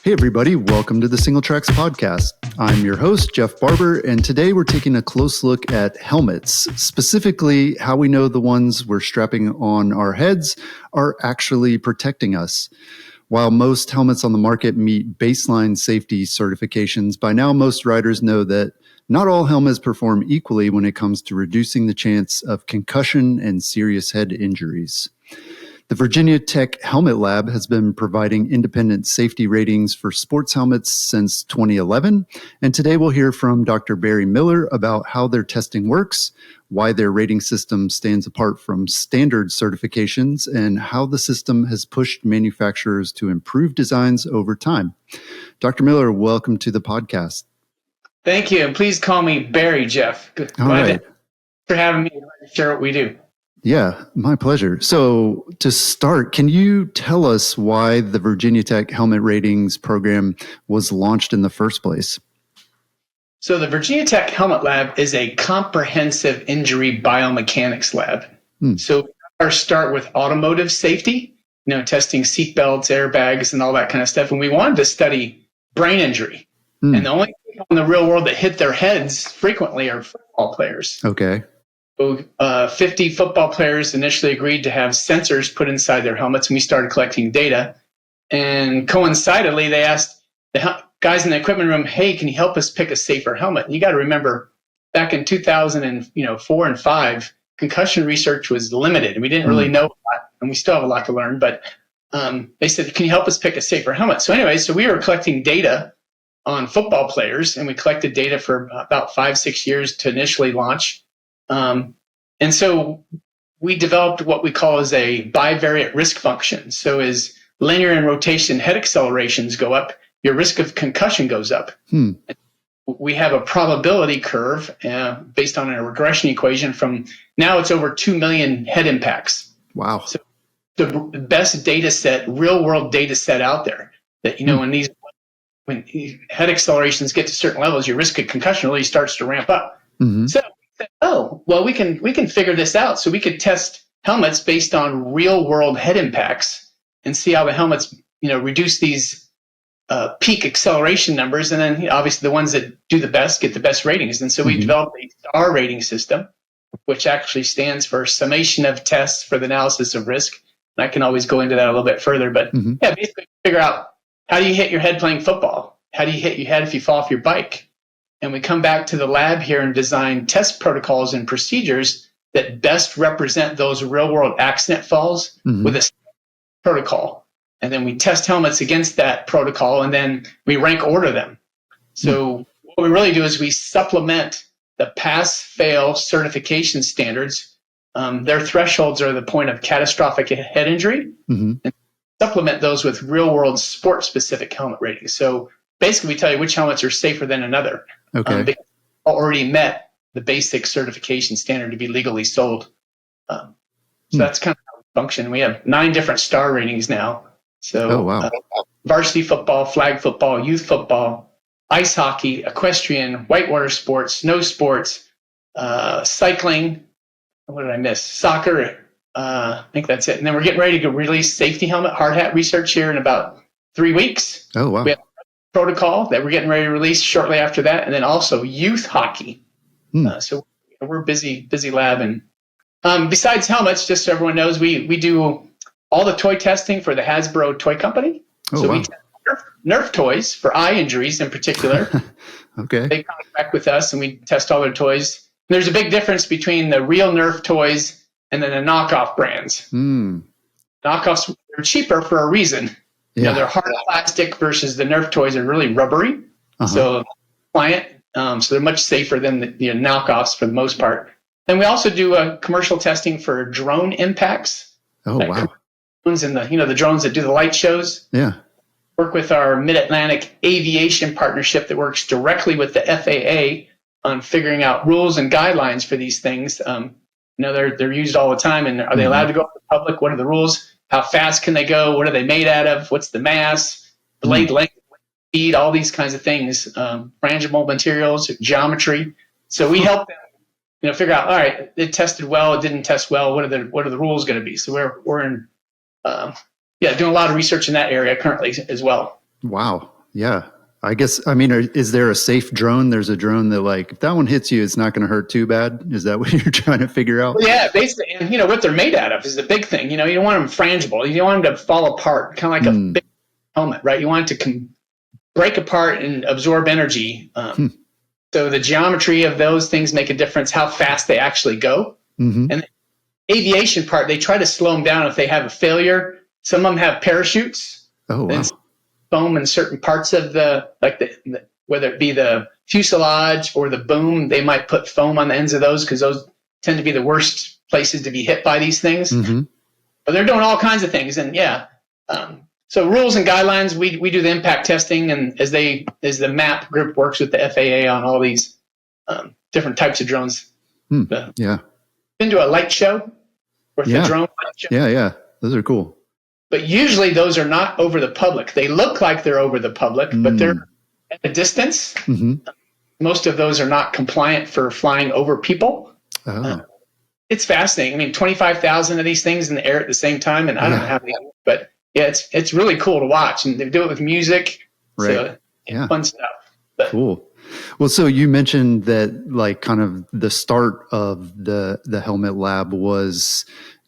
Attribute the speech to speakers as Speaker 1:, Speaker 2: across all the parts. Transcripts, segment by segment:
Speaker 1: Hey everybody, welcome to the Single Tracks podcast. I'm your host, Jeff Barber, and today we're taking a close look at helmets, specifically how we know the ones we're strapping on our heads are actually protecting us. While most helmets on the market meet baseline safety certifications, by now most riders know that not all helmets perform equally when it comes to reducing the chance of concussion and serious head injuries. The Virginia Tech Helmet Lab has been providing independent safety ratings for sports helmets since 2011, and today we'll hear from Dr. Barry Miller about how their testing works, why their rating system stands apart from standard certifications, and how the system has pushed manufacturers to improve designs over time. Dr. Miller, welcome to the podcast.
Speaker 2: Thank you, and please call me Barry, Jeff.
Speaker 1: All right.
Speaker 2: For having me to share what we do.
Speaker 1: Yeah, my pleasure. So to start, can you tell us why the Virginia Tech Helmet Ratings program was launched in the first place?
Speaker 2: So the Virginia Tech Helmet Lab is a comprehensive injury biomechanics lab. So our start with automotive safety, testing seatbelts, airbags, and all that kind of stuff. And we wanted to study brain injury. And the only people in the real world that hit their heads frequently are football players.
Speaker 1: Okay.
Speaker 2: 50 football players initially agreed to have sensors put inside their helmets, and we started collecting data. And coincidentally, they asked the guys in the equipment room, "Hey, can you help us pick a safer helmet?" And you got to remember, back in 2004 and 5, concussion research was limited, and we didn't really know a lot, and we still have a lot to learn. But they said, "Can you help us pick a safer helmet?" So anyway, we were collecting data on football players, and we collected data for about 5-6 years to initially launch. And so we developed what we call as a bivariate risk function. So as linear and rotation head accelerations go up, your risk of concussion goes up. We have a probability curve based on a regression equation from now it's over 2 million head impacts.
Speaker 1: Wow.
Speaker 2: So the best data set, real world data set out there that, when head accelerations get to certain levels, your risk of concussion really starts to ramp up. So we can figure this out. So we could test helmets based on real world head impacts and see how the helmets, reduce these peak acceleration numbers. And then obviously the ones that do the best get the best ratings. And so we developed a STAR rating system, which actually stands for summation of tests for the analysis of risk. And I can always go into that a little bit further, but basically figure out how do you hit your head playing football? How do you hit your head if you fall off your bike? And we come back to the lab here and design test protocols and procedures that best represent those real-world accident falls with a protocol. And then we test helmets against that protocol, and then we rank order them. So what we really do is we supplement the pass-fail certification standards. Their thresholds are the point of catastrophic head injury, and supplement those with real-world sport-specific helmet ratings. So basically, we tell you which helmets are safer than another.
Speaker 1: Okay.
Speaker 2: They already met the basic certification standard to be legally sold. So that's kind of how we function. We have 9 different STAR ratings now. So varsity football, flag football, youth football, ice hockey, equestrian, whitewater sports, snow sports, cycling. What did I miss? Soccer. I think that's it. And then we're getting ready to release safety helmet, hard hat research here in about 3 weeks.
Speaker 1: Oh, wow.
Speaker 2: We have protocol that we're getting ready to release shortly after that, and then also youth hockey. So we're busy lab. And besides helmets, just so everyone knows, we do all the toy testing for the Hasbro toy company. We test Nerf toys for eye injuries in particular.
Speaker 1: Okay. They
Speaker 2: contract with us, and we test all their toys. And there's a big difference between the real Nerf toys and then the knockoff brands. Knockoffs are cheaper for a reason. They're hard plastic versus the Nerf toys are really rubbery. So pliant. So they're much safer than the knockoffs for the most part. And we also do commercial testing for drone impacts.
Speaker 1: Oh, wow.
Speaker 2: Drones and the drones that do the light shows.
Speaker 1: Yeah.
Speaker 2: Work with our Mid-Atlantic Aviation Partnership that works directly with the FAA on figuring out rules and guidelines for these things. They're used all the time. And are they allowed to go to the public? What are the rules? How fast can they go? What are they made out of? What's the mass, blade length, speed, all these kinds of things, frangible materials, geometry. So we help them, figure out, all right, it tested well, it didn't test well. What are the rules going to be? So we're in, doing a lot of research in that area currently as well.
Speaker 1: Wow. Yeah. I guess, I mean, is there a safe drone? There's a drone that, like, if that one hits you, it's not going to hurt too bad. Is that what you're trying to figure out?
Speaker 2: Well, yeah, basically, and what they're made out of is the big thing. You don't want them frangible. You don't want them to fall apart, kind of like a big helmet, right? You want it to break apart and absorb energy. So the geometry of those things make a difference, how fast they actually go. And the aviation part, they try to slow them down if they have a failure. Some of them have parachutes.
Speaker 1: Oh, wow.
Speaker 2: And foam in certain parts of whether it be the fuselage or the boom, they might put foam on the ends of those because those tend to be the worst places to be hit by these things. But they're doing all kinds of things. And so rules and guidelines, we do the impact testing, and as the MAP group works with the FAA on all these different types of drones. Been to a light show? The drone light show?
Speaker 1: Yeah. Those are cool.
Speaker 2: But usually those are not over the public. They look like they're over the public, but they're at a distance. Most of those are not compliant for flying over people. It's fascinating. I mean, 25,000 of these things in the air at the same time, and I don't know how many, but yeah, it's really cool to watch, and they do it with music.
Speaker 1: Right.
Speaker 2: So fun stuff. But,
Speaker 1: cool. Well, so you mentioned that, like, kind of the start of the helmet lab was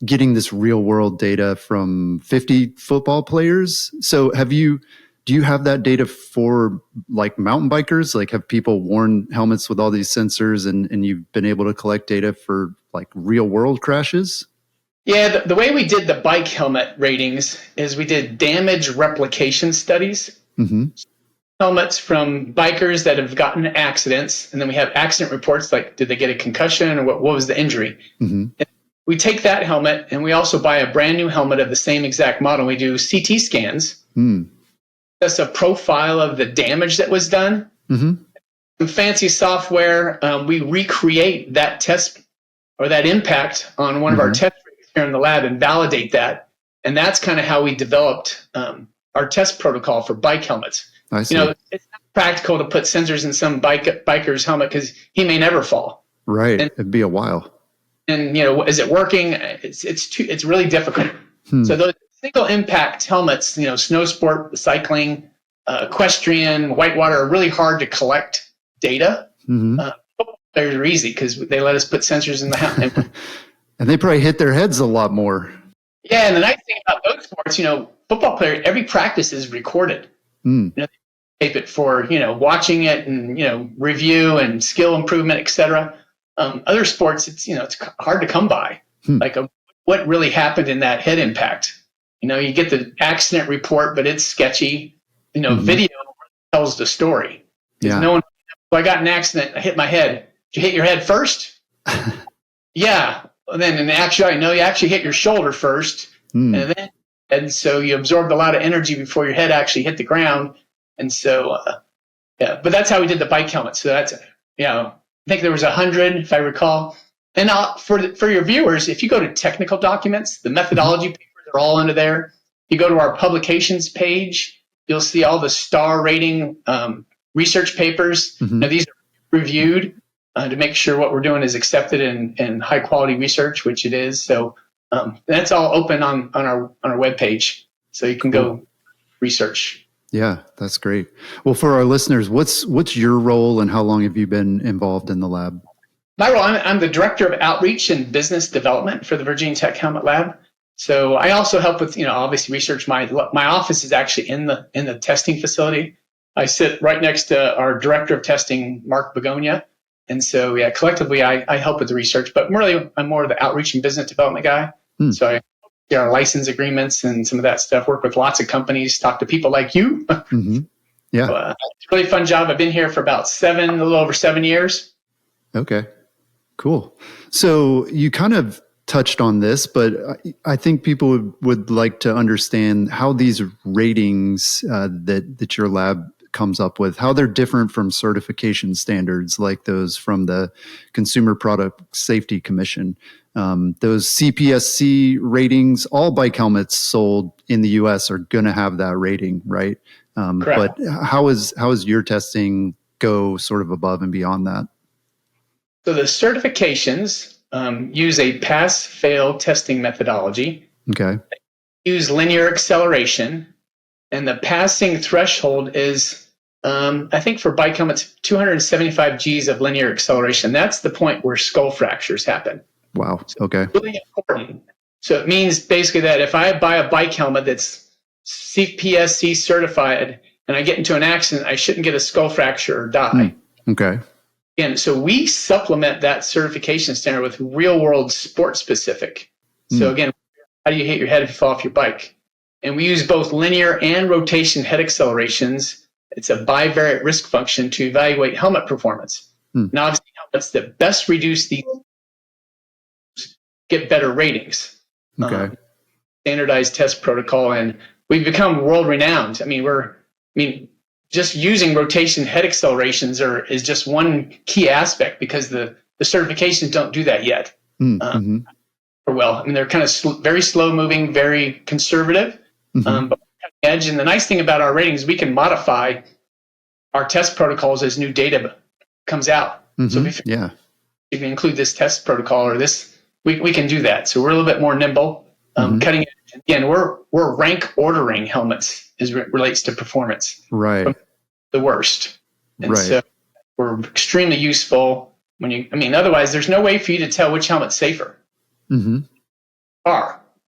Speaker 1: getting this real world data from 50 football players. So do you have that data for, like, mountain bikers? Like, have people worn helmets with all these sensors and you've been able to collect data for, like, real world crashes?
Speaker 2: Yeah, the way we did the bike helmet ratings is we did damage replication studies. Helmets from bikers that have gotten accidents, and then we have accident reports, like did they get a concussion or what was the injury. We take that helmet and we also buy a brand new helmet of the same exact model. We do CT scans. That's a profile of the damage that was done. Some fancy software, we recreate that test or that impact on one of our test rigs here in the lab and validate that. And that's kind of how we developed our test protocol for bike helmets.
Speaker 1: I see.
Speaker 2: It's not practical to put sensors in some biker's helmet because he may never fall.
Speaker 1: Right. It'd be a while.
Speaker 2: And is it working? It's really difficult. So those single impact helmets, snow sport, cycling, equestrian, whitewater, are really hard to collect data. Football players are easy because they let us put sensors in the helmet.
Speaker 1: And they probably hit their heads a lot more.
Speaker 2: Yeah, and the nice thing about those sports, football players, every practice is recorded. They tape it for watching it and review and skill improvement, etc. Other sports, it's hard to come by. Like what really happened in that head impact. You get the accident report, but it's sketchy. Video tells the story. No one. I got in an accident. I hit my head. Did you hit your head first? Yeah. Well, then in actuality, no, you actually hit your shoulder first, and so you absorbed a lot of energy before your head actually hit the ground. And so, but that's how we did the bike helmet. So that's, I think there was 100, if I recall. And for your viewers, if you go to technical documents, the methodology papers are all under there. If you go to our publications page, you'll see all the star rating research papers. Now, these are reviewed to make sure what we're doing is accepted in high quality research, which it is. So that's all open on our webpage. So you can go research.
Speaker 1: Yeah, that's great. Well, for our listeners, what's your role and how long have you been involved in the lab?
Speaker 2: My role, I'm the Director of Outreach and Business Development for the Virginia Tech Helmet Lab. So I also help with, obviously research. My office is actually in the testing facility. I sit right next to our Director of Testing, Mark Begonia. And so, collectively, I help with the research, but really, I'm more of the outreach and business development guy. So I our license agreements and some of that stuff, work with lots of companies, talk to people like you.
Speaker 1: Yeah.
Speaker 2: So, it's a really fun job. I've been here for about a little over 7 years.
Speaker 1: Okay, cool. So you kind of touched on this, but I think people would like to understand how these ratings that your lab comes up with, how they're different from certification standards like those from the Consumer Product Safety Commission. Those CPSC ratings, all bike helmets sold in the US are going to have that rating, right? But how is your testing go sort of above and beyond that?
Speaker 2: So the certifications use a pass-fail testing methodology.
Speaker 1: Okay.
Speaker 2: Use linear acceleration. and the passing threshold is, I think for bike helmets, 275 Gs of linear acceleration. That's the point where skull fractures happen.
Speaker 1: Wow. Okay.
Speaker 2: So really important. So it means basically that if I buy a bike helmet that's CPSC certified and I get into an accident, I shouldn't get a skull fracture or die.
Speaker 1: Okay.
Speaker 2: And so we supplement that certification standard with real world sport specific. So again, how do you hit your head if you fall off your bike? And we use both linear and rotation head accelerations. It's a bivariate risk function to evaluate helmet performance. Now, obviously, helmets that best reduce these get better ratings.
Speaker 1: Okay.
Speaker 2: Standardized test protocol, and we've become world renowned. I mean, just using rotation head accelerations is just one key aspect because the certifications don't do that yet. Or well, I mean, they're kind of very slow moving, very conservative. But edge, and the nice thing about our ratings, we can modify our test protocols as new data comes out. So if you can include this test protocol or this, we can do that. So we're a little bit more nimble. Cutting edge. Again, we're rank ordering helmets as it relates to performance.
Speaker 1: Right.
Speaker 2: From the worst. And so we're extremely useful otherwise there's no way for you to tell which helmet's safer.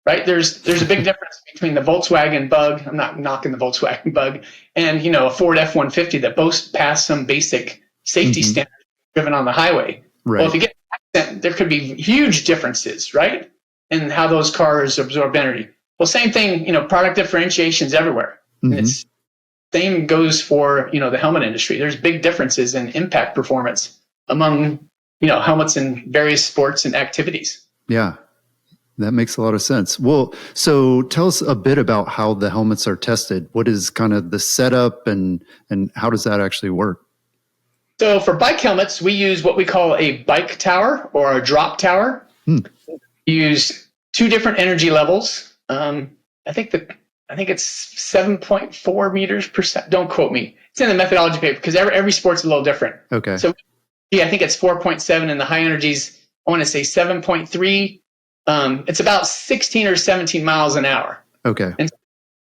Speaker 2: Right? There's a big difference between the Volkswagen Bug, I'm not knocking the Volkswagen Bug, and a Ford F-150 that both pass some basic safety standards driven on the highway.
Speaker 1: Right.
Speaker 2: Well, if you get an accident, there could be huge differences, right? In how those cars absorb energy. Well, same thing, product differentiations everywhere. And it's same goes for, the helmet industry. There's big differences in impact performance among, helmets in various sports and activities.
Speaker 1: Yeah. That makes a lot of sense. Well, so tell us a bit about how the helmets are tested. What is kind of the setup and how does that actually work?
Speaker 2: So for bike helmets, we use what we call a bike tower or a drop tower. We use two different energy levels. I think it's 7.4 meters per second. Don't quote me. It's in the methodology paper because every sport's a little different.
Speaker 1: Okay.
Speaker 2: So I think it's 4.7 and the high energies, I want to say 7.3. It's about 16 or 17 miles an hour.
Speaker 1: Okay.
Speaker 2: And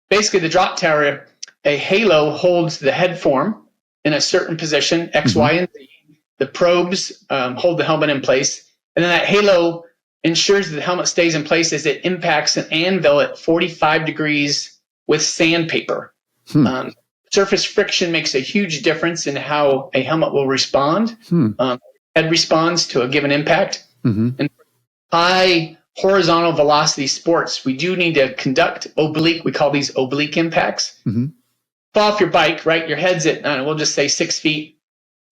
Speaker 2: basically the drop tower, a halo holds the head form in a certain position, X, Y, and Z. The probes hold the helmet in place. And then that halo ensures that the helmet stays in place as it impacts an anvil at 45 degrees with sandpaper. Surface friction makes a huge difference in how a helmet will respond. Head responds to a given impact. And high horizontal velocity sports, we do need to conduct oblique, we call these oblique impacts. Fall off your bike, right? Your head's at, we'll just say 6 feet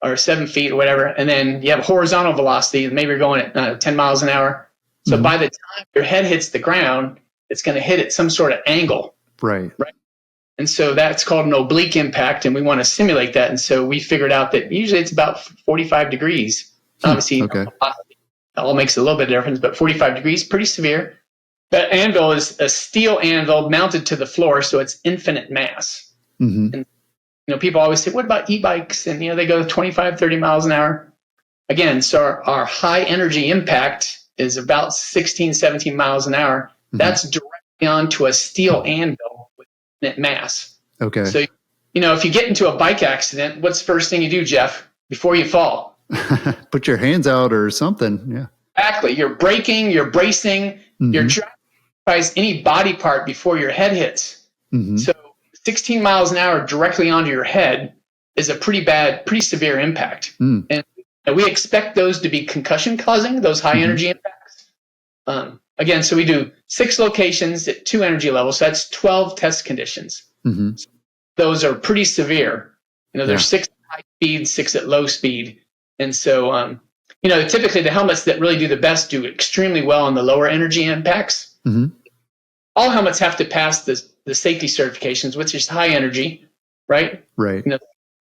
Speaker 2: or 7 feet or whatever. And then you have horizontal velocity, maybe you're going at 10 miles an hour. So by the time your head hits the ground, it's going to hit at some sort of angle.
Speaker 1: Right.
Speaker 2: And so that's called an oblique impact, and we want to simulate that. And so we figured out that usually it's about 45 degrees. Obviously, it all makes a little bit of difference, but 45 degrees, pretty severe. That anvil is a steel anvil mounted to the floor, so it's infinite mass. And people always say, what about e-bikes? And they go 25, 30 miles an hour. Again, so our high energy impact is about 16, 17 miles an hour. That's directly onto a steel anvil with infinite mass. Okay. So, if you get into a bike accident, what's the first thing you do, Jeff, before you fall?
Speaker 1: Put your hands out or something. Yeah.
Speaker 2: Exactly. You're braking, you're bracing, you're trying to sacrifice any body part before your head hits. So 16 miles an hour directly onto your head is a pretty severe impact. And we expect those to be concussion causing, those high energy impacts. Again, so we do 6 locations at 2 energy levels. So that's 12 test conditions. So those are pretty severe. There's 6 at high speed, 6 at low speed. And so, typically the helmets that really do the best do extremely well on the lower energy impacts. All helmets have to pass the safety certifications, which is high energy, right?
Speaker 1: Right.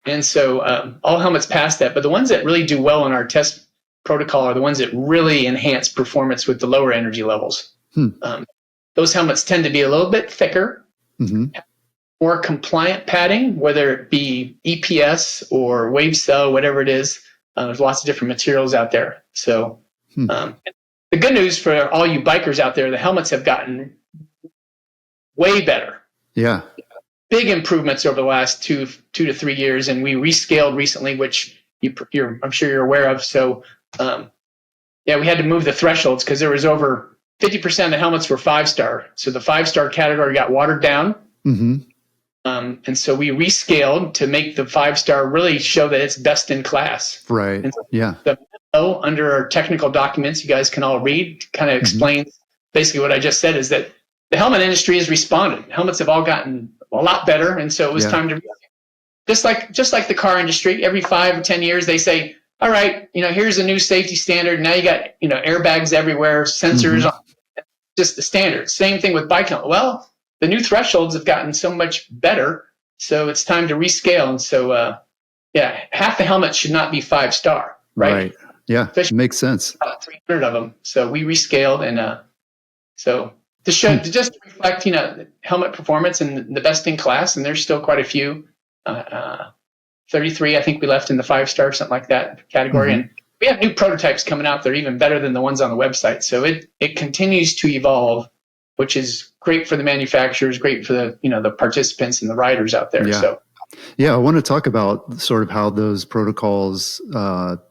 Speaker 2: And so all helmets pass that. But the ones that really do well in our test protocol are the ones that really enhance performance with the lower energy levels. Those helmets tend to be a little bit thicker, more compliant padding, whether it be EPS or wave cell, whatever it is. There's lots of different materials out there. So the good news for all you bikers out there, the helmets have gotten way better.
Speaker 1: Yeah.
Speaker 2: big improvements over the last 2 to 3 years, and we rescaled recently, which I'm sure you're aware of. So, we had to move the thresholds because there was over 50% of the helmets were 5-star. So the 5-star category got watered down.
Speaker 1: Mm-hmm.
Speaker 2: And so we rescaled to make the 5-star really show that it's best in class.
Speaker 1: Right.
Speaker 2: And so
Speaker 1: yeah.
Speaker 2: The memo under our technical documents, you guys can all read, kind of explains basically what I just said, is that the helmet industry has responded. Helmets have all gotten a lot better. And so it was time to, just like the car industry, every 5 or 10 years, they say, all right, here's a new safety standard. Now you got, airbags everywhere, sensors, just the standard. Same thing with bike helmet. Well, the new thresholds have gotten so much better, so it's time to rescale. And so, half the helmets should not be 5-star, right?
Speaker 1: Right. Yeah,
Speaker 2: especially
Speaker 1: makes sense.
Speaker 2: 300 of them. So we rescaled, and so to show, to just reflect, helmet performance and the best in class. And there's still quite a few. 33, I think we left in the 5-star, something like that category. And we have new prototypes coming out that are even better than the ones on the website. So it continues to evolve, which is great for the manufacturers, great for the the participants and the riders out there.
Speaker 1: Yeah. I want to talk about sort of how those protocols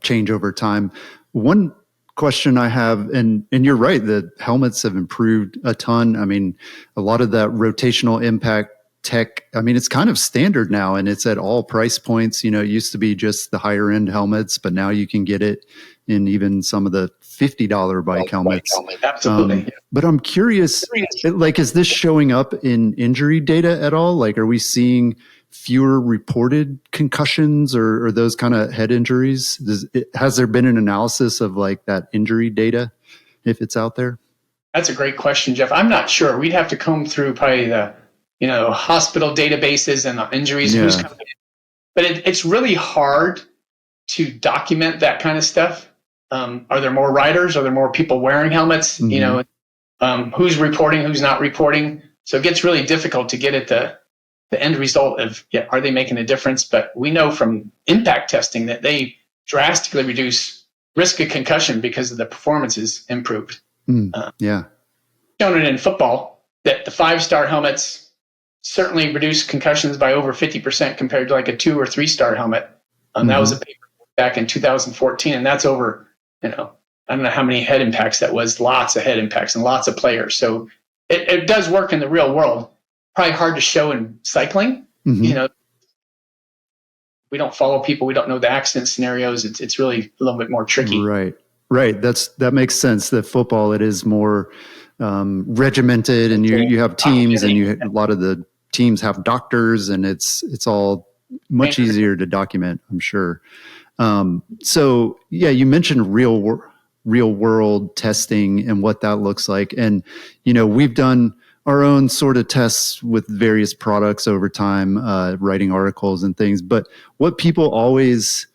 Speaker 1: change over time. One question I have, and you're right, the helmets have improved a ton. I mean, a lot of that rotational impact tech, I mean, it's kind of standard now, and it's at all price points. It used to be just the higher end helmets, but now you can get it in even some of the $50 bike helmets.
Speaker 2: Absolutely.
Speaker 1: But I'm curious, is this showing up in injury data at all? Are we seeing fewer reported concussions or those kind of head injuries? Has there been an analysis of that injury data, if it's out there?
Speaker 2: That's a great question, Jeff. I'm not sure. We'd have to comb through probably the hospital databases and the injuries. Who's coming in. But it's really hard to document that kind of stuff. Are there more riders? Are there more people wearing helmets? Who's reporting? Who's not reporting? So it gets really difficult to get at the end result of, are they making a difference? But we know from impact testing that they drastically reduce risk of concussion because of the performance is improved. Shown it in football that the 5-star helmets certainly reduce concussions by over 50% compared to a 2 or 3-star helmet. That was a paper back in 2014, and that's over, I don't know how many head impacts that was, lots of head impacts and lots of players. So it does work in the real world. Probably hard to show in cycling. We don't follow people. We don't know the accident scenarios. It's really a little bit more tricky.
Speaker 1: Right. That makes sense. That football, it is more regimented, and you have teams, and a lot of the teams have doctors, and it's all much easier to document, I'm sure. So you mentioned real world testing and what that looks like. And, we've done our own sort of tests with various products over time, writing articles and things. But what people always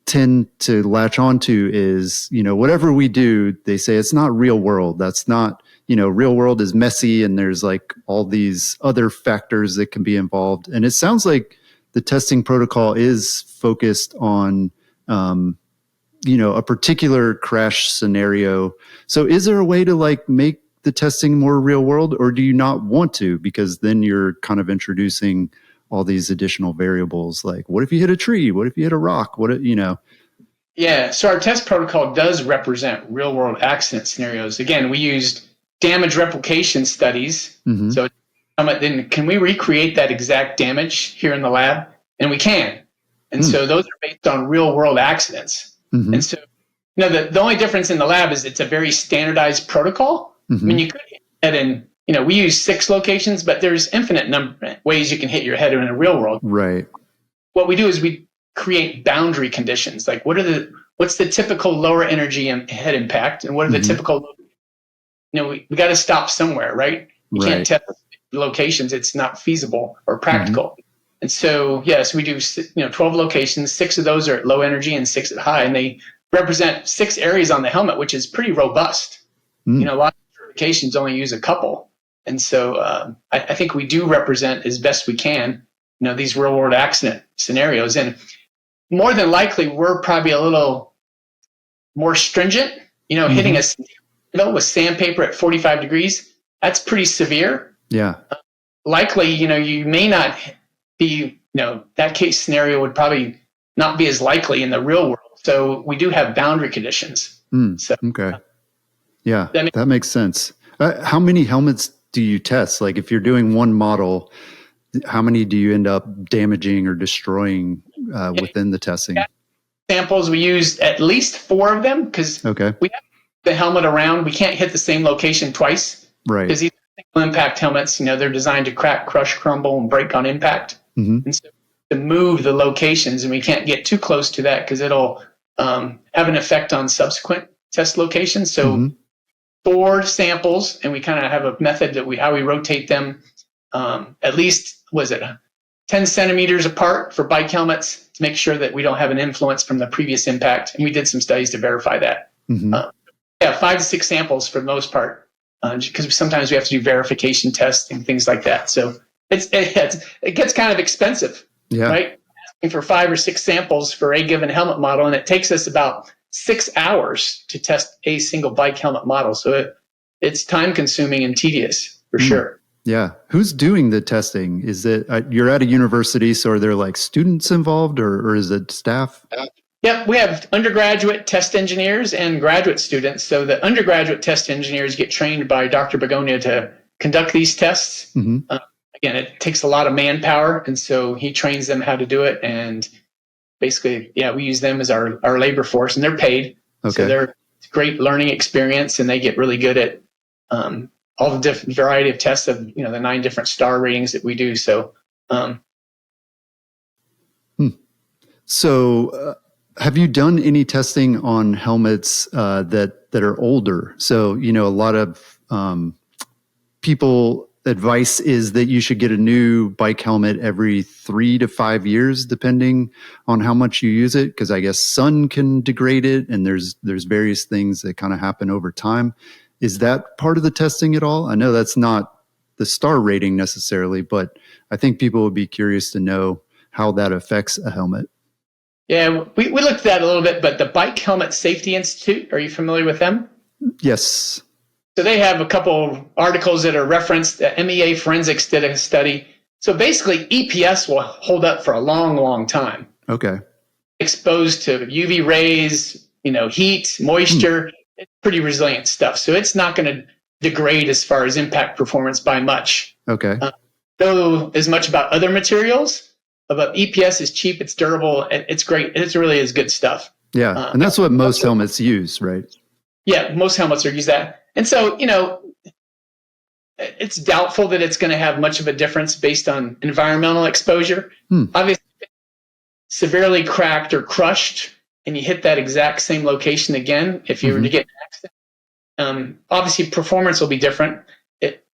Speaker 1: tend to latch onto is, whatever we do, they say it's not real world. That's not, real world is messy, and there's all these other factors that can be involved. And it sounds like the testing protocol is focused on, a particular crash scenario. So is there a way to make the testing more real world, or do you not want to? Because then you're kind of introducing all these additional variables. What if you hit a tree? What if you hit a rock?
Speaker 2: Yeah. So our test protocol does represent real world accident scenarios. Again, we used damage replication studies. So then can we recreate that exact damage here in the lab? And we can. And so those are based on real world accidents. And so, the only difference in the lab is it's a very standardized protocol. I mean, you could hit your head in, we use 6 locations, but there's infinite number ways you can hit your head in a real world.
Speaker 1: Right.
Speaker 2: What we do is we create boundary conditions. What's the typical lower energy head impact, and what are the typical, we got to stop somewhere, right? You can't test locations. It's not feasible or practical. And so, we do, 12 locations. 6 of those are at low energy and 6 at high, and they represent 6 areas on the helmet, which is pretty robust. A lot of certifications only use a couple. And so I think we do represent as best we can, these real world accident scenarios. And more than likely, we're probably a little more stringent, hitting a with sandpaper at 45 degrees. That's pretty severe.
Speaker 1: Yeah.
Speaker 2: likely, you may not be, that case scenario would probably not be as likely in the real world. So we do have boundary conditions. So
Speaker 1: okay. Yeah, that makes sense. How many helmets do you test? Like if you're doing one model, how many do you end up damaging or destroying within the testing?
Speaker 2: Samples, we use at least 4 of them because we have the helmet around. We can't hit the same location twice.
Speaker 1: Right.
Speaker 2: Because these single impact helmets, they're designed to crack, crush, crumble, and break on impact. And so to move the locations, and we can't get too close to that because it'll have an effect on subsequent test locations. So 4 samples, and we kind of have a method that how we rotate them at least, 10 centimeters apart for bike helmets to make sure that we don't have an influence from the previous impact. And we did some studies to verify that. 5 to 6 samples for the most part, because sometimes we have to do verification tests and things like that. So it gets kind of expensive, right? Asking for 5 or 6 samples for a given helmet model, and it takes us about 6 hours to test a single bike helmet model. So it's time consuming and tedious for sure.
Speaker 1: Yeah. Who's doing the testing? Is it, you're at a university, so are there like students involved or is it staff?
Speaker 2: Yeah, we have undergraduate test engineers and graduate students. So the undergraduate test engineers get trained by Dr. Begonia to conduct these tests. Again, it takes a lot of manpower, and so he trains them how to do it. And basically, we use them as our labor force, and they're paid. So they're a great learning experience, and they get really good at all the different variety of tests of the 9 different star ratings that we do. So,
Speaker 1: So, have you done any testing on helmets that are older? So, a lot of people advice is that you should get a new bike helmet every 3 to 5 years, depending on how much you use it. Because I guess sun can degrade it, and there's various things that kind of happen over time. Is that part of the testing at all? I know that's not the star rating necessarily, but I think people would be curious to know how that affects a helmet.
Speaker 2: Yeah, we looked at that a little bit, but the Bike Helmet Safety Institute, are you familiar with them?
Speaker 1: Yes.
Speaker 2: So they have a couple articles that are referenced. MEA Forensics did a study. So basically, EPS will hold up for a long, long time.
Speaker 1: Okay.
Speaker 2: Exposed to UV rays, heat, moisture. It's pretty resilient stuff. So it's not going to degrade as far as impact performance by much.
Speaker 1: Okay.
Speaker 2: Though as much about other materials, but EPS is cheap, it's durable, it's great. It really is good stuff.
Speaker 1: Yeah, and that's what most helmets use, right?
Speaker 2: Yeah, most helmets use that. And so, it's doubtful that it's going to have much of a difference based on environmental exposure. Obviously, severely cracked or crushed, and you hit that exact same location again, if you were to get an accident, obviously performance will be different. It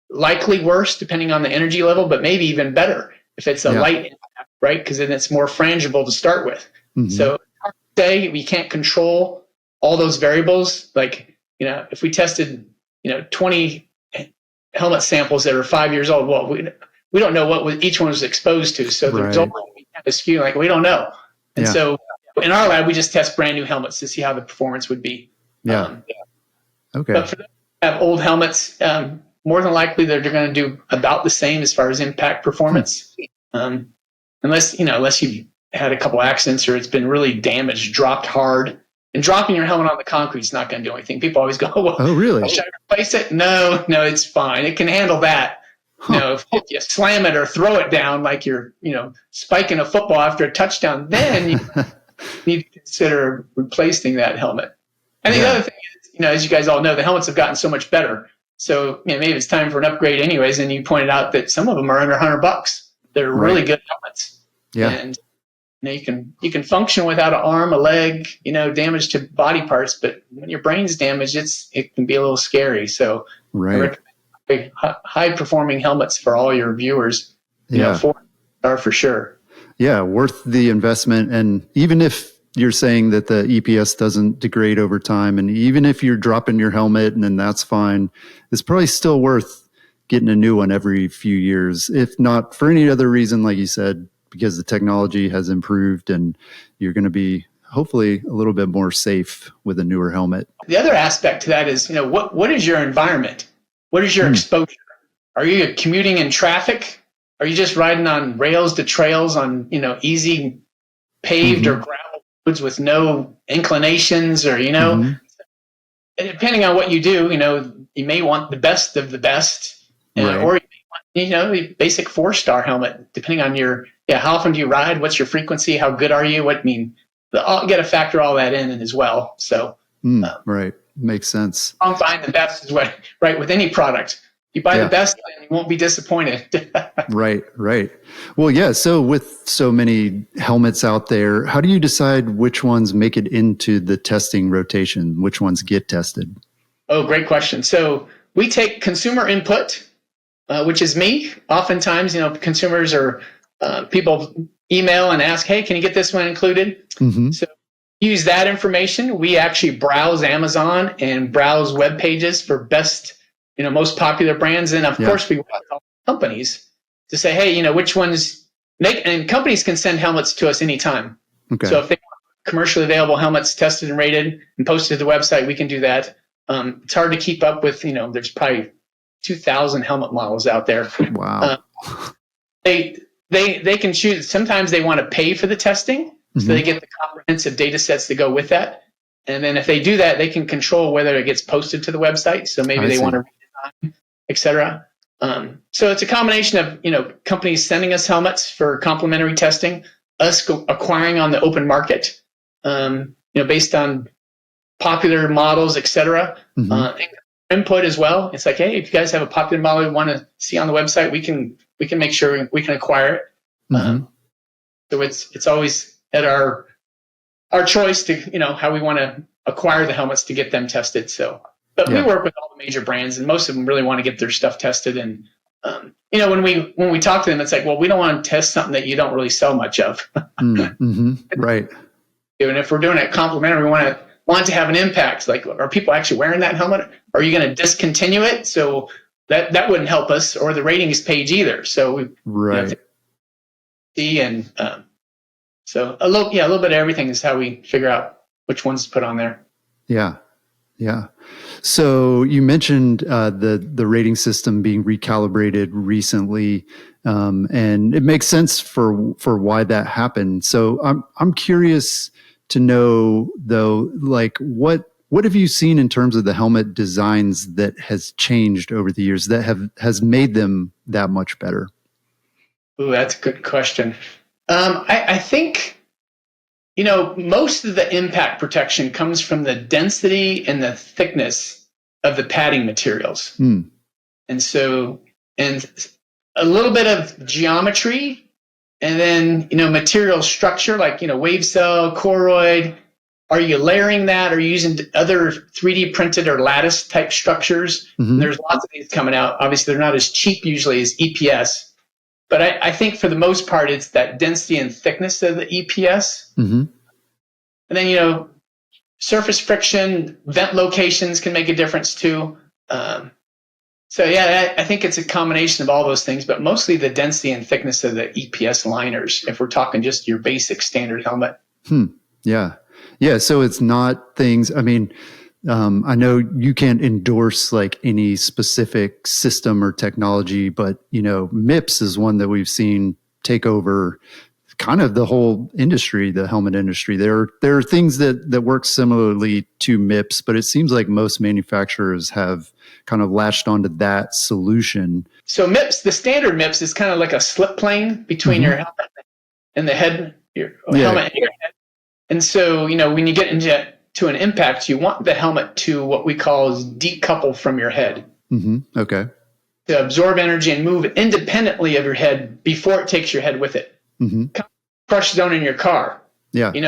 Speaker 2: likely worse depending on the energy level, but maybe even better if it's a light impact, right? Because then it's more frangible to start with. So hard to say, we can't control all those variables. Like, if we tested, 20 helmet samples that are 5 years old, well, we don't know what each one was exposed to. So the result will be kind of skewed, like we don't know. And so in our lab, we just test brand new helmets to see how the performance would be.
Speaker 1: Okay.
Speaker 2: But for those who have old helmets, more than likely they're going to do about the same as far as impact performance. Unless you've had a couple accidents or it's been really damaged, dropped hard. And dropping your helmet on the concrete is not going to do anything. People always go, well,
Speaker 1: oh, really?
Speaker 2: Should I replace it? No, it's fine. It can handle that. If you slam it or throw it down like you're, spiking a football after a touchdown, then you need to consider replacing that helmet. And the other thing is, as you guys all know, the helmets have gotten so much better. So maybe it's time for an upgrade anyways. And you pointed out that some of them are under $100. They're really good helmets. Yeah. And you can function without an arm, a leg, damage to body parts, but when your brain's damaged, it can be a little scary. So I recommend high performing helmets for all your viewers. 4 are for sure.
Speaker 1: Yeah, worth the investment. And even if you're saying that the EPS doesn't degrade over time, and even if you're dropping your helmet and then that's fine, it's probably still worth getting a new one every few years, if not for any other reason, like you said, because the technology has improved and you're going to be hopefully a little bit more safe with a newer helmet.
Speaker 2: The other aspect to that is, what is your environment? What is your exposure? Are you commuting in traffic? Are you just riding on rails to trails on, easy paved or gravel roads with no inclinations or, depending on what you do, you may want the best of the best,
Speaker 1: right.
Speaker 2: or you may want, a basic 4-star helmet, depending on how often do you ride? What's your frequency? How good are you? I'll get to factor all that in as well. So,
Speaker 1: right. Makes sense.
Speaker 2: I'm buying the best is what, right, with any product. You buy the best and you won't be disappointed.
Speaker 1: Right. Well, yeah. So with so many helmets out there, how do you decide which ones make it into the testing rotation? Which ones get tested?
Speaker 2: Oh, great question. So we take consumer input, which is me. Oftentimes, consumers or people email and ask, hey, can you get this one included? So use that information. We actually browse Amazon and browse web pages for best, most popular brands. And of course, we work with all companies to say, hey, which ones and companies can send helmets to us anytime. Okay. So if they want commercially available helmets tested and rated and posted to the website, we can do that. It's hard to keep up with, there's probably 2,000 helmet models out there.
Speaker 1: Wow.
Speaker 2: They can choose. Sometimes they want to pay for the testing, so they get the comprehensive data sets that go with that. And then if they do that, they can control whether it gets posted to the website. So maybe they want to redesign, et cetera. So it's a combination of, companies sending us helmets for complimentary testing, us acquiring on the open market, based on popular models, et cetera. Input as well. It's like, hey, if you guys have a popular model you want to see on the website, we can make sure we can acquire it. So it's always at our choice to, how we want to acquire the helmets to get them tested. So, but we work with all the major brands, and most of them really want to get their stuff tested. And when we talk to them, it's like, well, we don't want to test something that you don't really sell much of.
Speaker 1: Right.
Speaker 2: And if we're doing it complimentary, we want to have an impact. Like, are people actually wearing that helmet? Are you going to discontinue it? So that wouldn't help us, or the ratings page either. So so a little bit of everything is how we figure out which ones to put on there.
Speaker 1: Yeah. So you mentioned the rating system being recalibrated recently, and it makes sense for why that happened. So I'm curious to know, though, like what have you seen in terms of the helmet designs that has changed over the years that has made them that much better?
Speaker 2: Ooh, that's a good question. I think, most of the impact protection comes from the density and the thickness of the padding materials. And so, and a little bit of geometry, and then, material structure, like, wave cell, choroid. Are you layering that? Are you using other 3D printed or lattice type structures? There's lots of these coming out. Obviously, they're not as cheap usually as EPS. But I think for the most part, it's that density and thickness of the EPS. And then, surface friction, vent locations can make a difference too. So I think it's a combination of all those things, but mostly the density and thickness of the EPS liners, if we're talking just your basic standard helmet.
Speaker 1: Yeah. So it's not things, I mean, I know you can't endorse like any specific system or technology, but MIPS is one that we've seen take over kind of the whole industry, the helmet industry. There are things that work similarly to MIPS, but it seems like most manufacturers have kind of latched onto that solution. So
Speaker 2: MIPS, the standard MIPS is kind of like a slip plane between your helmet and the head, your helmet and your head. And so, when you get into an impact, you want the helmet to what we call is decouple from your head.
Speaker 1: Okay.
Speaker 2: To absorb energy and move independently of your head before it takes your head with it. Crush zone in your car.
Speaker 1: Yeah.
Speaker 2: You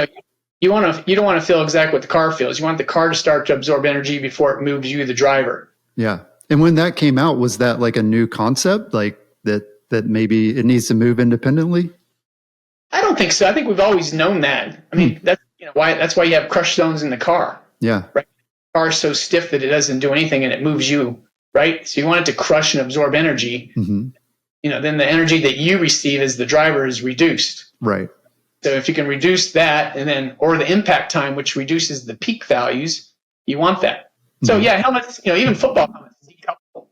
Speaker 2: don't want to feel exactly what the car feels. You want the car to start to absorb energy before it moves you, the driver.
Speaker 1: Yeah. And when that came out, was that like a new concept, like that maybe it needs to move independently?
Speaker 2: I don't think so. I think we've always known that. I mean, that's why you have crush zones in the car.
Speaker 1: Yeah.
Speaker 2: Right. The car is so stiff that it doesn't do anything and it moves you, right? So you want it to crush and absorb energy. Then the energy that you receive as the driver is reduced.
Speaker 1: Right.
Speaker 2: So if you can reduce that, or the impact time, which reduces the peak values, you want that. So helmets, even football helmets decouple.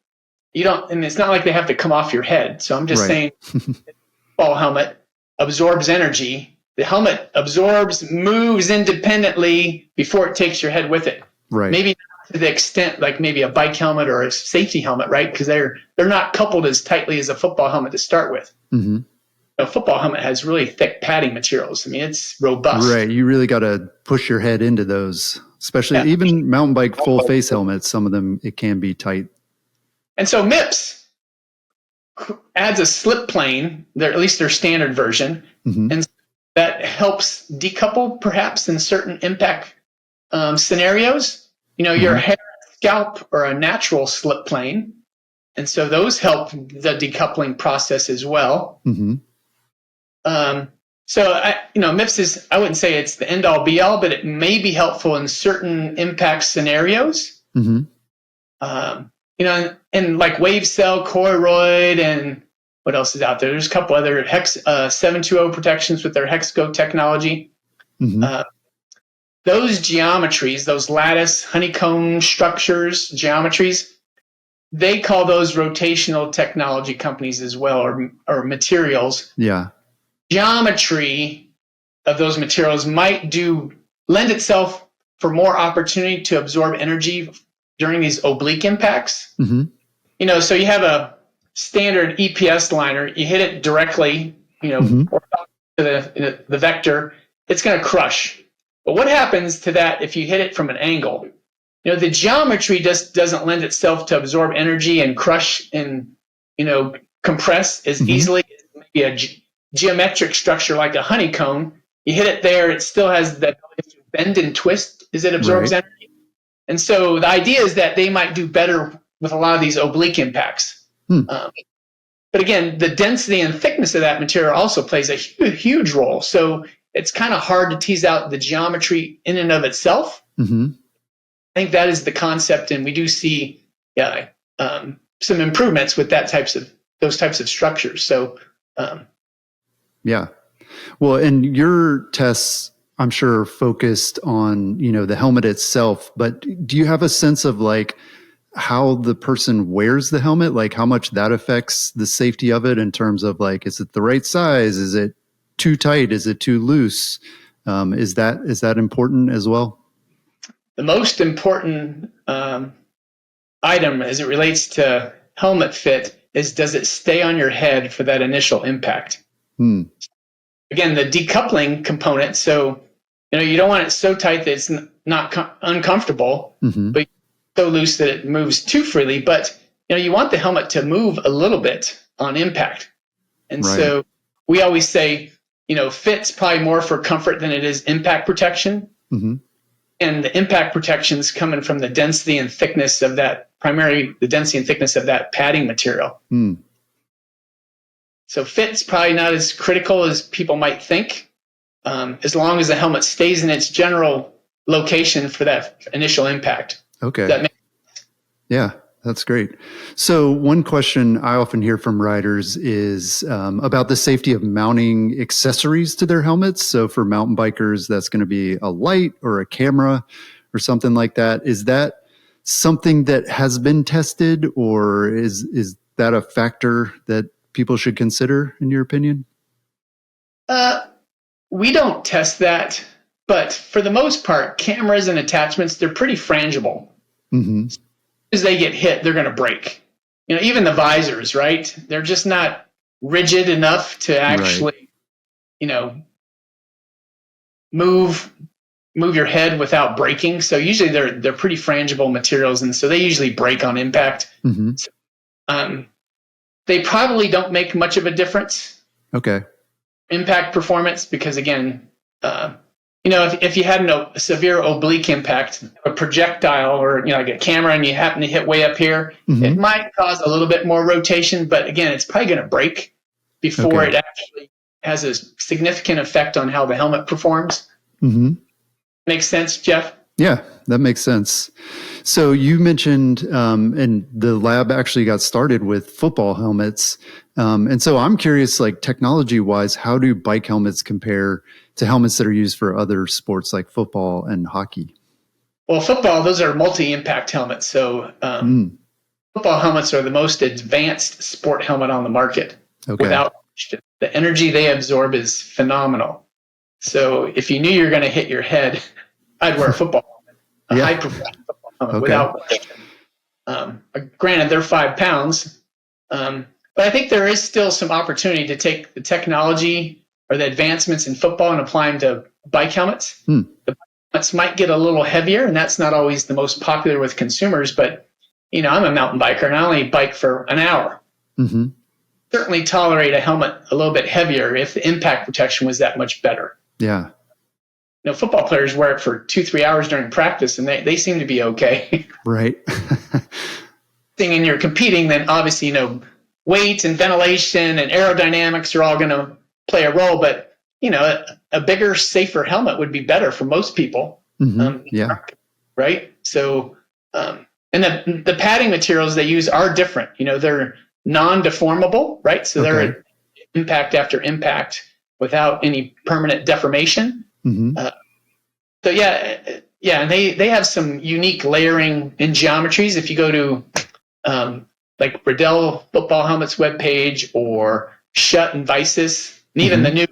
Speaker 2: you don't, and it's not like they have to come off your head. So I'm just saying, football helmet absorbs energy. The helmet absorbs, moves independently before it takes your head with it.
Speaker 1: Right.
Speaker 2: Maybe not to the extent like maybe a bike helmet or a safety helmet, right? Because they're not coupled as tightly as a football helmet to start with.
Speaker 1: Mm-hmm.
Speaker 2: A football helmet has really thick padding materials. I mean, it's robust.
Speaker 1: Right. You really got to push your head into those, especially even mountain bike full face helmets. Some of them, it can be tight.
Speaker 2: And so MIPS adds a slip plane, at least their standard version, and that helps decouple perhaps in certain impact scenarios. Your hair, scalp, or a natural slip plane. And so those help the decoupling process as well. MIPS is, I wouldn't say it's the end all be all, but it may be helpful in certain impact scenarios. And like wave cell, correlate, and what else is out there? There's a couple other 720 protections with their Hexago technology. Those geometries, those lattice honeycomb structures, geometries, they call those rotational technology companies as well, or materials.
Speaker 1: Yeah.
Speaker 2: Geometry of those materials might lend itself for more opportunity to absorb energy during these oblique impacts. So you have a standard EPS liner, you hit it directly, or to the vector, it's going to crush. But what happens to that if you hit it from an angle? The geometry just doesn't lend itself to absorb energy and crush and, compress as easily as maybe a geometric structure like a honeycomb. You hit it there, it still has the ability to bend and twist as it absorbs energy. And so the idea is that they might do better with a lot of these oblique impacts. But again, the density and thickness of that material also plays a huge role. So it's kind of hard to tease out the geometry in and of itself. I think that is the concept, and we do see some improvements with those types of structures. So,
Speaker 1: yeah. Well, and your tests, I'm sure, are focused on the helmet itself. But do you have a sense of like how the person wears the helmet, like how much that affects the safety of it in terms of like, is it the right size? Is it too tight? Is it too loose? Is that important as well?
Speaker 2: The most important item as it relates to helmet fit is, does it stay on your head for that initial impact? Again, the decoupling component. So, you don't want it so tight that it's not uncomfortable, but so loose that it moves too freely. But, you want the helmet to move a little bit on impact. And so we always say, fit's probably more for comfort than it is impact protection. And the impact protection's coming from the density and thickness of that, primarily the density and thickness of that padding material. So fit's probably not as critical as people might think, as long as the helmet stays in its general location for that initial impact.
Speaker 1: Okay. Yeah, that's great. So one question I often hear from riders is about the safety of mounting accessories to their helmets. So for mountain bikers, that's going to be a light or a camera or something like that. Is that something that has been tested, or is that a factor that people should consider, in your opinion?
Speaker 2: We don't test that, but for the most part, cameras and attachments, they're pretty frangible. As they get hit, they're going to break. Even the visors, right? They're just not rigid enough to actually, move your head without breaking. So usually they're pretty frangible materials, and so they usually break on impact. So, they probably don't make much of a difference. Impact performance, because again, if you had a severe oblique impact, a projectile or like a camera, and you happen to hit way up here, it might cause a little bit more rotation. But again, it's probably going to break before it actually has a significant effect on how the helmet performs. Makes sense, Jeff?
Speaker 1: Yeah, that makes sense. So you mentioned, and the lab actually got started with football helmets. And so I'm curious, like technology-wise, how do bike helmets compare to helmets that are used for other sports like football and hockey?
Speaker 2: Well, football, those are multi-impact helmets. So football helmets are the most advanced sport helmet on the market.
Speaker 1: Okay.
Speaker 2: Without question. The energy they absorb is phenomenal. So if you knew you were going to hit your head, I'd wear a football helmet, high performance football helmet without question. Granted, they're 5 pounds, but I think there is still some opportunity to take the technology or the advancements in football and apply them to bike helmets. The bike helmets might get a little heavier, and that's not always the most popular with consumers, but I'm a mountain biker, and I only bike for an hour. Certainly tolerate a helmet a little bit heavier if the impact protection was that much better.
Speaker 1: Yeah.
Speaker 2: Football players wear it for 2-3 hours during practice, and they seem to be okay.
Speaker 1: Right.
Speaker 2: And you're competing, then obviously, weight and ventilation and aerodynamics are all going to play a role, but, a bigger, safer helmet would be better for most people. Right. So, and the padding materials they use are different. They're non-deformable, right? So they're impact after impact without any permanent deformation. So and they have some unique layering and geometries. If you go to like Riddell Football Helmet's webpage or Schutt and Weiss's, and even the new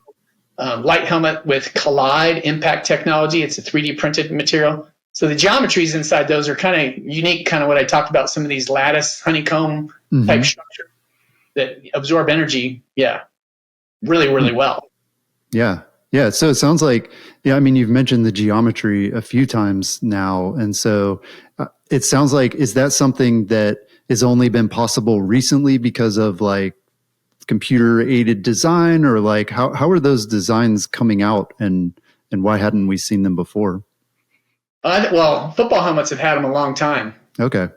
Speaker 2: light helmet with Collide impact technology, it's a 3D printed material. So the geometries inside those are kind of unique, kind of what I talked about, some of these lattice honeycomb type structure that absorb energy. Yeah. Really, really well.
Speaker 1: Yeah. Yeah. So it sounds like, you've mentioned the geometry a few times now. And so it sounds like, is that something that has only been possible recently because of like computer aided design, or like how are those designs coming out, and why hadn't we seen them before?
Speaker 2: Well, football helmets have had them a long time.
Speaker 1: Okay.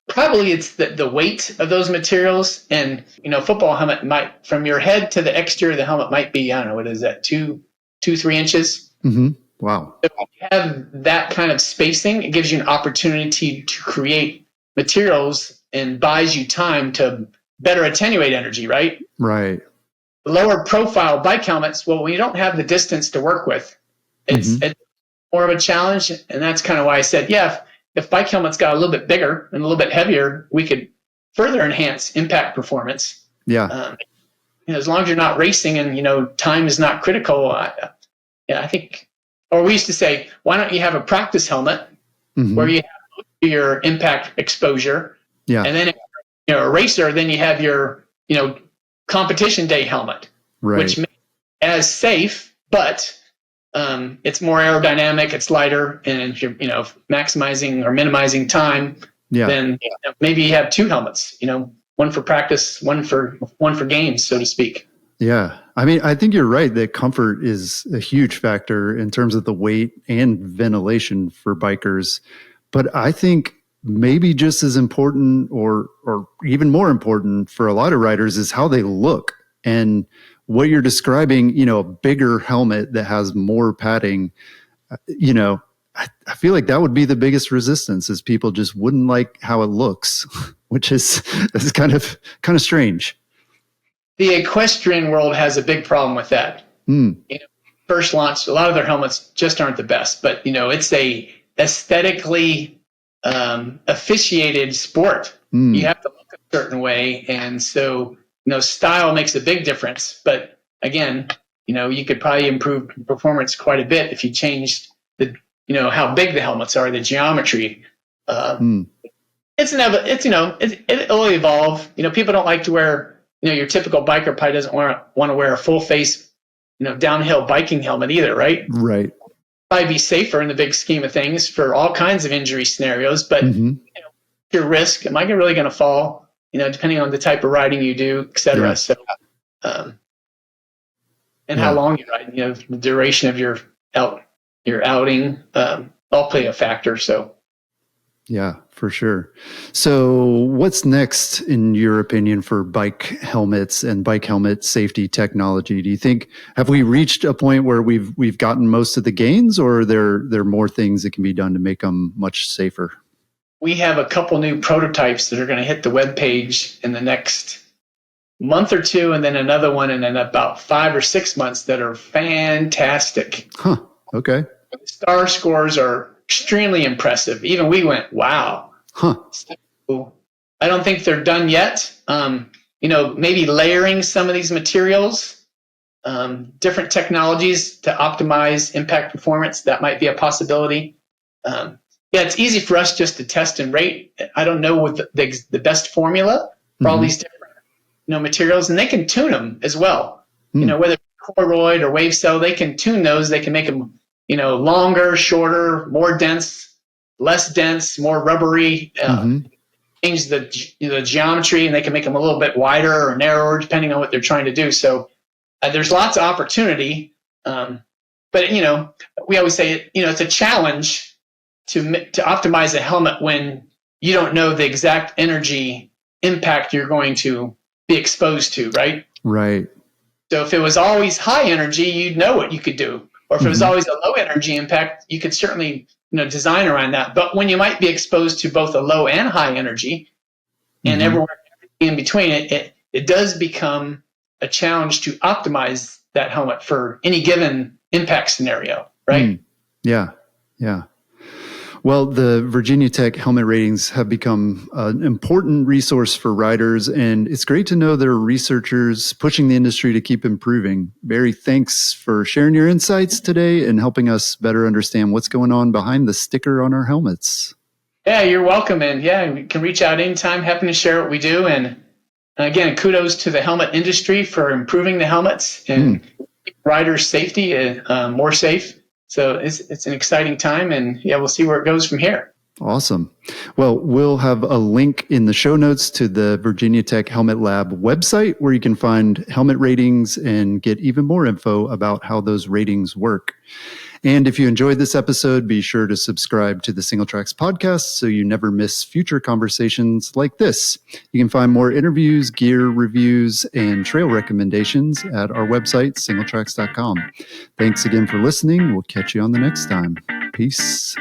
Speaker 2: Probably it's the weight of those materials, and football helmet might, from your head to the exterior of the helmet, might be, I don't know, what is that, 2-3 inches?
Speaker 1: Wow.
Speaker 2: If you have that kind of spacing, it gives you an opportunity to create materials and buys you time to better attenuate energy, right?
Speaker 1: Right.
Speaker 2: Lower profile bike helmets, well, when you don't have the distance to work with, it's more of a challenge. And that's kind of why I said, if bike helmets got a little bit bigger and a little bit heavier, we could further enhance impact performance.
Speaker 1: Yeah.
Speaker 2: As long as you're not racing and, time is not critical. I think, or we used to say, why don't you have a practice helmet where you have your impact exposure?
Speaker 1: Yeah.
Speaker 2: And then if you're a racer, then you have your, competition day helmet, which makes it as safe, but it's more aerodynamic, it's lighter, and if you're, maximizing or minimizing time, then maybe you have 2 helmets, one for practice, one for games, so to speak.
Speaker 1: Yeah. I think you're right that comfort is a huge factor in terms of the weight and ventilation for bikers. But I think maybe just as important or even more important for a lot of riders is how they look. And what you're describing, a bigger helmet that has more padding, I feel like that would be the biggest resistance, is people just wouldn't like how it looks, which is kind of strange.
Speaker 2: The equestrian world has a big problem with that. First launch, a lot of their helmets just aren't the best, but it's a aesthetically officiated sport. You have to look a certain way, and so style makes a big difference. But again, you could probably improve performance quite a bit if you changed the how big the helmets are, the geometry. It'll evolve. People don't like to wear, your typical biker probably doesn't want to wear a full face, downhill biking helmet either, right?
Speaker 1: Right.
Speaker 2: Probably be safer in the big scheme of things for all kinds of injury scenarios, but your risk, am I really going to fall? Depending on the type of riding you do, et cetera. Yeah. So, and how long you ride, the duration of your outing, all play a factor. So,
Speaker 1: yeah, for sure. So what's next, in your opinion, for bike helmets and bike helmet safety technology? Do you think, have we reached a point where we've gotten most of the gains, or are there more things that can be done to make them much safer?
Speaker 2: We have a couple new prototypes that are going to hit the webpage in the next month or two, and then another one in about 5 or 6 months that are fantastic.
Speaker 1: Huh. Okay.
Speaker 2: The star scores are extremely impressive. Even we went, wow.
Speaker 1: Huh.
Speaker 2: I don't think they're done yet. Maybe layering some of these materials, different technologies to optimize impact performance, that might be a possibility. It's easy for us just to test and rate. I don't know what the best formula for all these different materials, and they can tune them as well. Whether it's correlate or wave cell, they can tune those. They can make them longer, shorter, more dense, less dense, more rubbery. Change the geometry, and they can make them a little bit wider or narrower depending on what they're trying to do. So there's lots of opportunity. But we always say it's a challenge to optimize a helmet when you don't know the exact energy impact you're going to be exposed to, right?
Speaker 1: Right.
Speaker 2: So if it was always high energy, you'd know what you could do. Or if it was always a low energy impact, you could certainly design around that. But when you might be exposed to both a low and high energy, and everywhere in between, it does become a challenge to optimize that helmet for any given impact scenario, right?
Speaker 1: Yeah. Well, the Virginia Tech helmet ratings have become an important resource for riders, and it's great to know there are researchers pushing the industry to keep improving. Barry, thanks for sharing your insights today and helping us better understand what's going on behind the sticker on our helmets.
Speaker 2: Yeah, you're welcome. And you can reach out anytime. Happy to share what we do. And again, kudos to the helmet industry for improving the helmets and riders' safety more safe. So it's an exciting time, and we'll see where it goes from here.
Speaker 1: Awesome. Well, we'll have a link in the show notes to the Virginia Tech Helmet Lab website where you can find helmet ratings and get even more info about how those ratings work. And if you enjoyed this episode, be sure to subscribe to the Single Tracks podcast so you never miss future conversations like this. You can find more interviews, gear reviews, and trail recommendations at our website, singletracks.com. Thanks again for listening. We'll catch you on the next time. Peace.